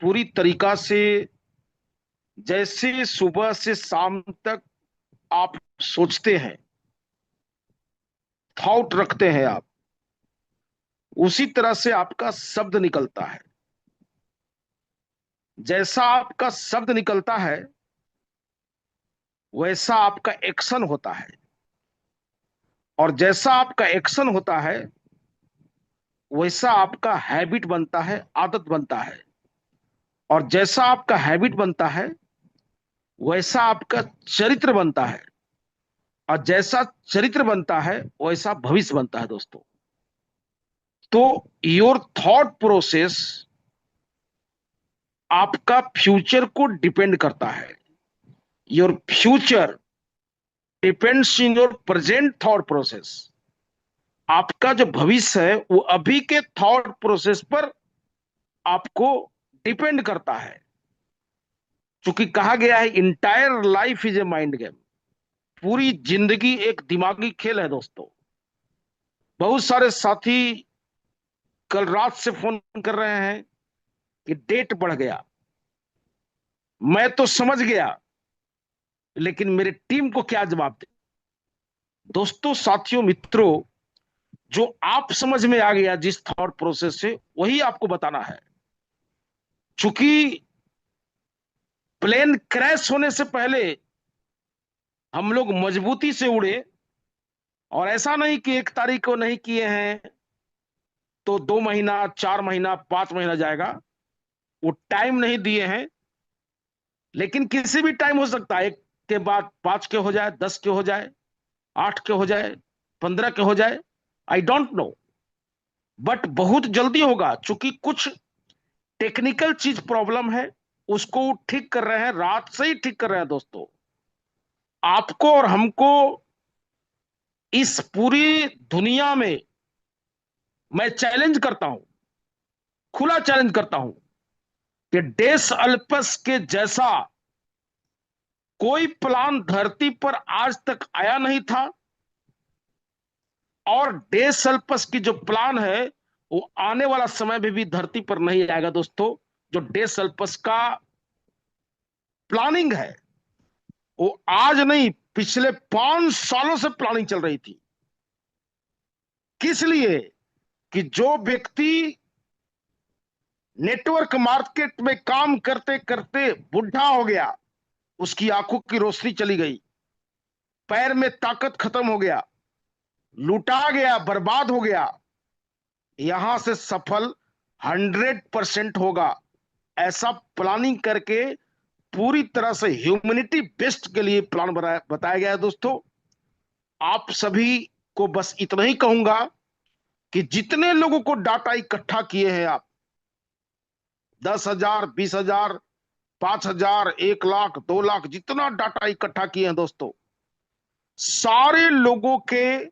पूरी तरीका से, जैसे सुबह से शाम तक आप सोचते हैं, थॉट रखते हैं आप, उसी तरह से आपका शब्द निकलता है। जैसा आपका शब्द निकलता है वैसा आपका एक्शन होता है, और जैसा आपका एक्शन होता है वैसा आपका हैबिट बनता है, आदत बनता है। और जैसा आपका हैबिट बनता है वैसा आपका चरित्र बनता है, और जैसा चरित्र बनता है वैसा भविष्य बनता है दोस्तों। तो योर थॉट प्रोसेस आपका फ्यूचर को डिपेंड करता है। Your future depends in your present thought process. आपका जो भविष्य है वो अभी के थॉट प्रोसेस पर आपको डिपेंड करता है। क्योंकि कहा गया है entire life is a mind game. पूरी जिंदगी एक दिमागी खेल है दोस्तों। बहुत सारे साथी कल रात से फोन कर रहे हैं कि डेट बढ़ गया। मैं तो समझ गया, लेकिन मेरे टीम को क्या जवाब दे। दोस्तों, साथियों, मित्रों, जो आप समझ में आ गया जिस थॉट प्रोसेस से, वही आपको बताना है। चूंकि प्लेन क्रैश होने से पहले हम लोग मजबूती से उड़े, और ऐसा नहीं कि 1 तारीख को नहीं किए हैं तो 2 महीना, 4 महीना, 5 महीना जाएगा। वो टाइम नहीं दिए हैं, लेकिन किसी भी टाइम हो सकता है। एक के बाद 5 के हो जाए, 10 के हो जाए, 8 के हो जाए, 15 के हो जाए। आई डोंट नो, बट बहुत जल्दी होगा। चूंकि कुछ टेक्निकल चीज प्रॉब्लम है, उसको ठीक कर रहे हैं, रात से ही ठीक कर रहे हैं दोस्तों। आपको और हमको इस पूरी दुनिया में मैं चैलेंज करता हूं, खुला चैलेंज करता हूं कि डेस अल्पस के जैसा कोई प्लान धरती पर आज तक आया नहीं था। और डेस अल्पस की जो प्लान है वो आने वाला समय में भी धरती पर नहीं आएगा दोस्तों। जो डेस अल्पस का प्लानिंग है वो आज नहीं, पिछले 5 सालों से प्लानिंग चल रही थी। किस लिए? कि जो व्यक्ति नेटवर्क मार्केट में काम करते करते बुढ़ा हो गया, उसकी आंखों की रोशनी चली गई, पैर में ताकत खत्म हो गया, लुटा गया, बर्बाद हो गया, यहां से सफल 100% होगा। ऐसा प्लानिंग करके पूरी तरह से ह्यूमैनिटी बेस्ट के लिए प्लान बताया गया है दोस्तों। आप सभी को बस इतना ही कहूंगा कि जितने लोगों को डाटा इकट्ठा किए हैं आप, 10,000, 20,000, 5,000, 1 लाख, 2 लाख, जितना डाटा इकट्ठा किए हैं दोस्तों, सारे लोगों के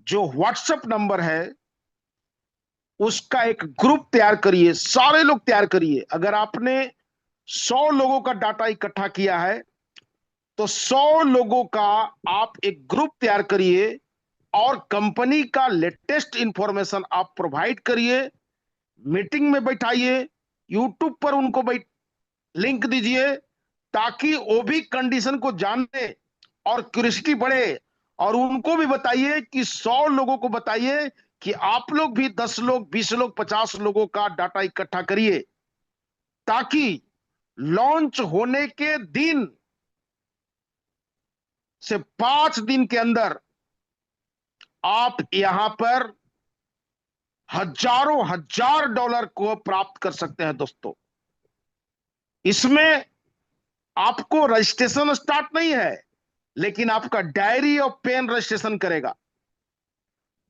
जो व्हाट्सएप नंबर है उसका एक ग्रुप तैयार करिए। सारे लोग तैयार करिए। अगर आपने 100 लोगों का डाटा इकट्ठा किया है तो 100 लोगों का आप एक ग्रुप तैयार करिए, और कंपनी का लेटेस्ट इंफॉर्मेशन आप प्रोवाइड करिए। मीटिंग में बैठाइए, यूट्यूब पर उनको लिंक दीजिए, ताकि वो भी कंडीशन को जाने और क्यूरियोसिटी बढ़े। और उनको भी बताइए कि 100 लोगों को बताइए कि आप लोग भी 10 लोग, 20 लोग, 50 लोगों का डाटा इकट्ठा करिए, ताकि लॉन्च होने के दिन से 5 दिन के अंदर आप यहां पर हजारों हजार डॉलर को प्राप्त कर सकते हैं दोस्तों। इसमें आपको रजिस्ट्रेशन स्टार्ट नहीं है, लेकिन आपका डायरी और पेन रजिस्ट्रेशन करेगा।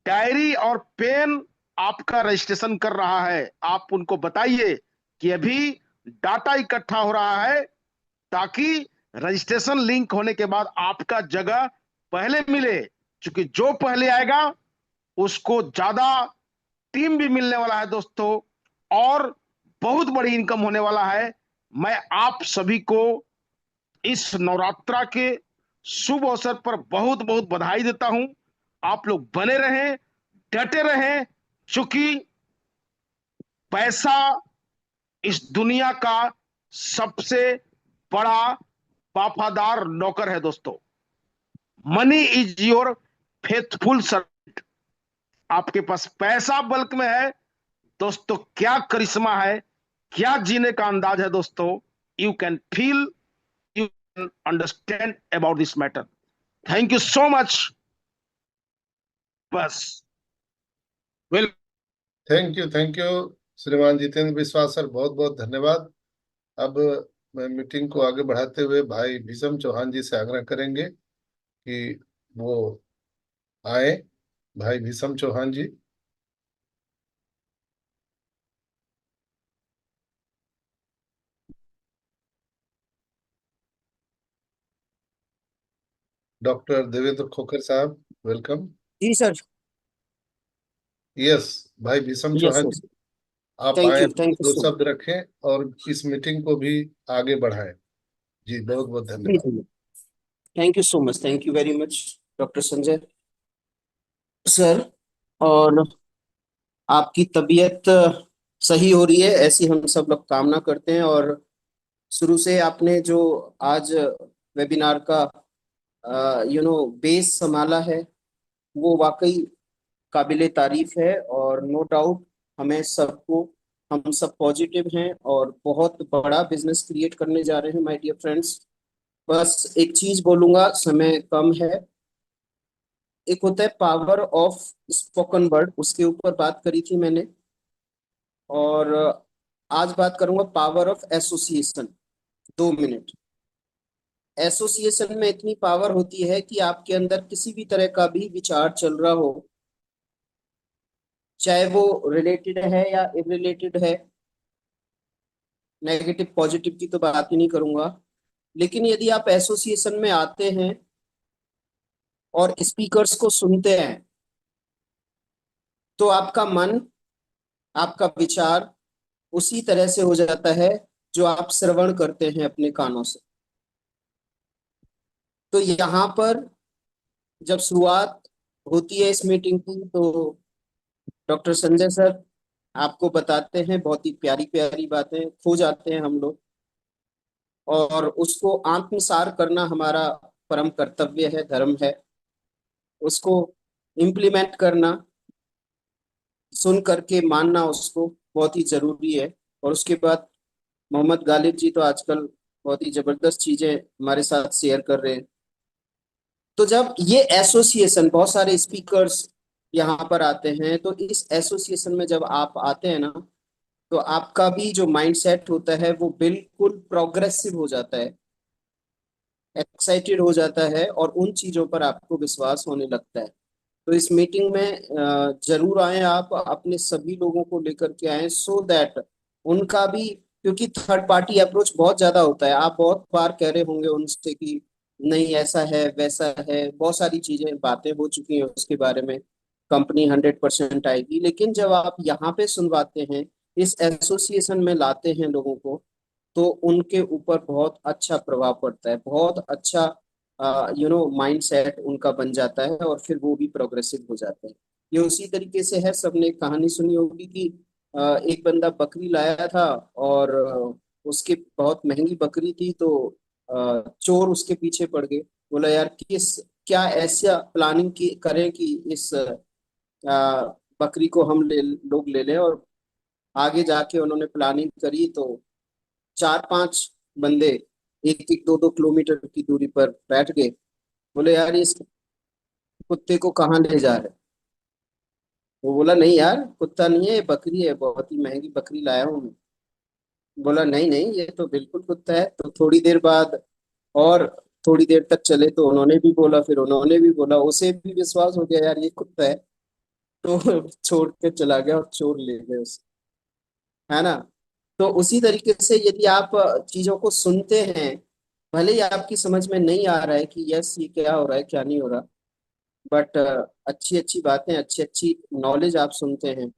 डायरी और पेन आपका रजिस्ट्रेशन कर रहा है। आप उनको बताइए कि अभी डाटा इकट्ठा हो रहा है, ताकि रजिस्ट्रेशन लिंक होने के बाद आपका जगह पहले मिले। क्योंकि जो पहले आएगा उसको ज्यादा टीम भी मिलने वाला है दोस्तों, और बहुत बड़ी इनकम होने वाला है। मैं आप सभी को इस नवरात्रा के शुभ अवसर पर बहुत बहुत बधाई देता हूं। आप लोग बने रहें, डटे रहें। चूंकि पैसा इस दुनिया का सबसे बड़ा वफादार नौकर है दोस्तों। Money is your faithful servant. आपके पास पैसा बल्क में है दोस्तों, क्या करिश्मा है, क्या जीने का अंदाज है दोस्तों। You can feel, you can understand about this matter. Thank you so much. बस वेल। थैंक यू श्रीमान जितेंद्र विश्वास सर, बहुत बहुत धन्यवाद। अब मैं मीटिंग को आगे बढ़ाते हुए भाई भीषम चौहान जी से आग्रह करेंगे कि वो आए। भाई भीषम चौहान जी। डॉक्टर देवेंद्र खोखर साहब, वेलकम। जी सर। यस, भाई भीषम यस चौहान जी, यस। आप आए, थैंक यू दो सो शब्द रखें और इस मीटिंग को भी आगे बढ़ाएं। जी बहुत बहुत धन्यवाद। Much. Thank you so much, thank you very much doctor Sanjay sir. और आपकी तबीयत सही हो रही है ऐसी हम सब लोग कामना करते हैं। और शुरू से आपने जो आज वेबिनार का बेस संभाला है वो वाकई काबिले तारीफ है। और नो डाउट हमें सबको, हम सब पॉजिटिव हैं और बहुत बड़ा बिजनेस क्रिएट करने जा रहे हैं माय डियर फ्रेंड्स। बस एक चीज बोलूंगा, समय कम है। एक होता है पावर ऑफ स्पोकन वर्ड, उसके ऊपर बात करी थी मैंने। और आज बात करूंगा power of association. 2 minute. Association में इतनी पावर होती है कि आपके अंदर किसी भी तरह का भी विचार चल रहा हो, चाहे वो रिलेटेड है या इरिलेटेड है, नेगेटिव पॉजिटिव की तो बात ही नहीं करूंगा, लेकिन यदि आप एसोसिएशन में आते हैं और स्पीकर्स को सुनते हैं तो आपका मन, आपका विचार उसी तरह से हो जाता है जो आप श्रवण करते हैं अपने कानों से। तो यहाँ पर जब शुरुआत होती है इस मीटिंग की तो डॉक्टर संजय सर आपको बताते हैं बहुत ही प्यारी प्यारी बातें, खो जाते हैं हम लोग। और उसको आत्मसार करना हमारा परम कर्तव्य है, धर्म है। उसको इम्प्लीमेंट करना, सुन करके मानना उसको बहुत ही जरूरी है। और उसके बाद मोहम्मद गालिब जी तो आजकल बहुत ही जबरदस्त चीजें हमारे साथ शेयर कर रहे हैं। तो जब ये एसोसिएशन, बहुत सारे स्पीकर्स यहाँ पर आते हैं, तो इस एसोसिएशन में जब आप आते हैं ना तो आपका भी जो माइंडसेट होता है वो बिल्कुल प्रोग्रेसिव हो जाता है, एक्साइटेड हो जाता है और उन चीजों पर आपको विश्वास होने लगता है। तो इस मीटिंग में जरूर आए, आप अपने सभी लोगों को लेकर के आए सो दैट उनका भी, क्योंकि थर्ड पार्टी अप्रोच बहुत ज्यादा होता है। आप बहुत बार कह रहे होंगे उनसे कि नहीं ऐसा है वैसा है, बहुत सारी चीजें बातें हो चुकी हैं उसके बारे में, कंपनी 100% आएगी। लेकिन जब आप यहाँ पे सुनवाते हैं, इस एसोसिएशन में लाते हैं लोगों को, तो उनके ऊपर बहुत अच्छा प्रभाव पड़ता है, बहुत अच्छा माइंड सेट उनका बन जाता है और फिर वो भी प्रोग्रेसिव हो जाते हैं। ये उसी तरीके से है, सबने एक कहानी सुनी होगी कि एक बंदा बकरी लाया था और उसकी बहुत महंगी बकरी थी, तो चोर उसके पीछे पड़ गए। बोला यार किस, क्या ऐसा प्लानिंग की करें कि इस बकरी को हम लोग ले लें। और आगे जाके उन्होंने प्लानिंग करी तो 4-5 बंदे 1-1, 2-2 किलोमीटर की दूरी पर बैठ गए। बोले यार इस कुत्ते को कहाँ ले जा रहे? वो बोला नहीं यार कुत्ता नहीं है, ये बकरी है, बहुत ही महंगी बकरी लाया हूँ मैं। बोला नहीं नहीं ये तो बिल्कुल कुत्ता है। तो थोड़ी देर बाद और थोड़ी देर तक चले तो उन्होंने भी बोला, फिर उन्होंने भी बोला, उसे भी विश्वास हो गया यार ये कुत्ता है। तो छोड़ के चला गया और चोर ले गए उसे, है ना। तो उसी तरीके से यदि आप चीजों को सुनते हैं, भले ही आपकी समझ में नहीं आ रहा है कि यस ये क्या हो रहा है क्या नहीं हो रहा, बट अच्छी अच्छी बातें, अच्छी अच्छी नॉलेज आप सुनते हैं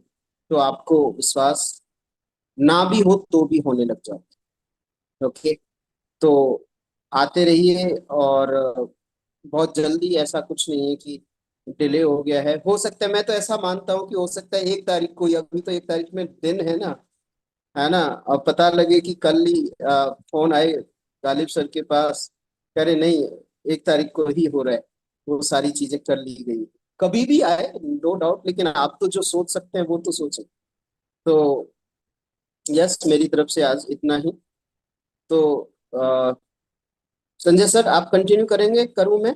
तो आपको विश्वास ना भी हो तो भी होने लग जाता है। ओके। तो आते रहिए और बहुत जल्दी, ऐसा कुछ नहीं है कि डिले हो गया है। हो सकता है, मैं तो ऐसा मानता हूँ कि हो सकता है 1 तारीख को, अभी तो 1 तारीख में दिन है ना, है ना। अब पता लगे कि कल ही फोन आए गालिब सर के पास, कह रहे नहीं 1 तारीख को ही हो रहा है, वो सारी चीजें कर ली गई। कभी भी आए नो डाउट, लेकिन आप तो जो सोच सकते हैं वो तो सोचें। तो यस, मेरी तरफ से आज इतना ही। तो अ, संजय सर आप कंटिन्यू करेंगे, करूं मैं?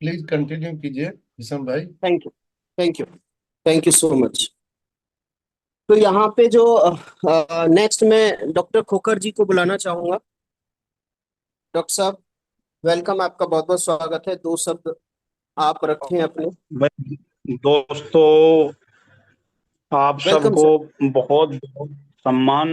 प्लीज कंटिन्यू कीजिए विषम भाई। Thank you, thank you, thank you so much. तो यहाँ पे जो नेक्स्ट मैं डॉक्टर खोखर जी को बुलाना चाहूंगा। डॉक्टर साहब, वेलकम, आपका बहुत बहुत स्वागत है। 2 शब्द आप रखें अपने। भाई दोस्तों, आप वेलकम सबको सर। बहुत बहुत सम्मान।